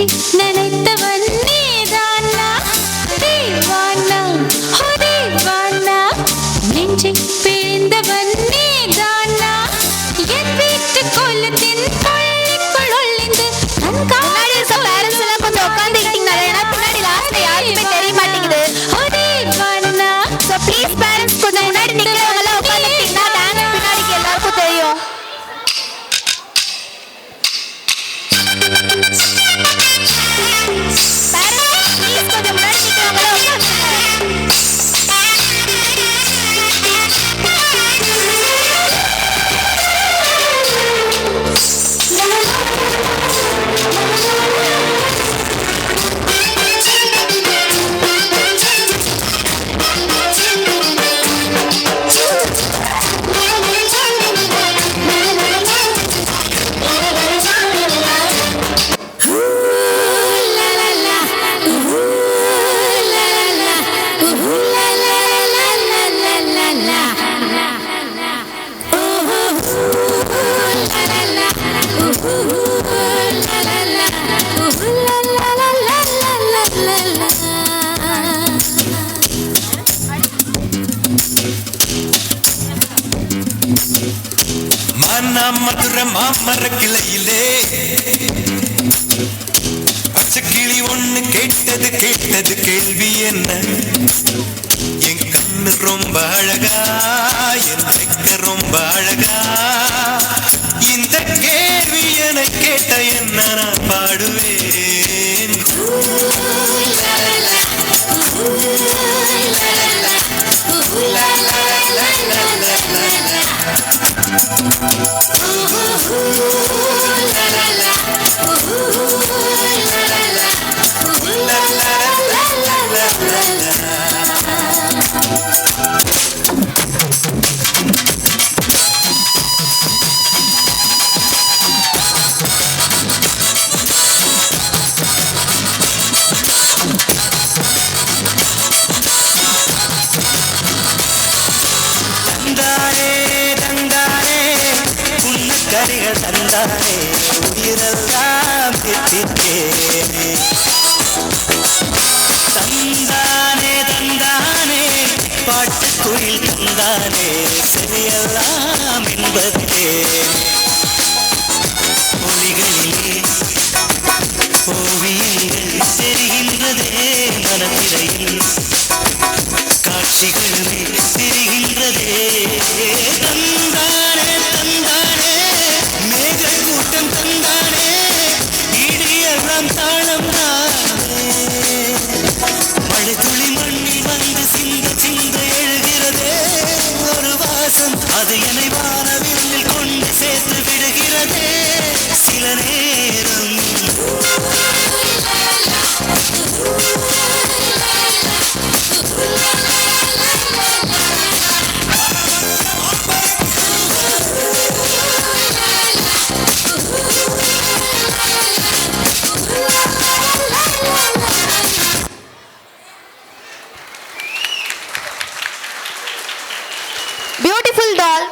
நெஞ்சி நினைத்தவன் நீதானா தேவானா ஹரிவானா நெஞ்சி பிழிந்தவன் நீதானா என் வீட்டு கோலத்தின் பள்ளிக்குள் ஒளிந்து முன்னாடி இருக்க பேரண்ட்ஸ் எல்லாம் கொஞ்சம் உட்காந்துக்கிட்டீங்க, ஏன்னா பின்னாடி லாஸ்ட்ல யாருக்குமே தெரிய மாட்டேங்குது. ஹரிவானா ஸோ ப்ளீஸ் பேரண்ட்ஸ் கொஞ்சம் முன்னாடி நிற்கிறவங்க எல்லாம் உட்காந்துக்கிட்டீங்கன்னா டான்ஸ் பின்னாடிக்கு எல்லாருக்கும் தெரியும். பேரண்ட்ஸ் ப்ளீஸ் கொஞ்சம் முன்னாடி நிற்கிறவங்க எல்லாம் உட்காந்துங்க. மதுரை மாமர கிளையிலே பச்சை கிளி ஒண்ணு கேட்டது கேள்வி என்ன? என் கண்ணு ரொம்ப அழகா, என் ரெக்க ரொம்ப அழகா, இந்த கேள்வி என கேட்ட என்ன நான் பாடுவேன். கரிகள் தந்தானே உயிரெல்லாம் திட்டித்தேனே, தந்தானே தந்தானே பாட்டுக்குயில் தந்தானே சரியெல்லாம் என்பதே. மொழிகளிலே ஓவியங்கள் தெரிகின்றதே, மனத்திரையில் காட்சிகளுமே தெரிகின்றதே. தந்தானே தந்தானே மேகல் கூட்டம் தந்தானே, இடியெல்லாம் தாளம் தானே. மழை துளி மண்ணில் வந்து சிந்த சிந்த எழுகிறதே ஒரு வாசம், அது என்னை வானவில்லில் கொண்டு சேர்த்து விடுகிறதே சில நேரம். Beautiful doll.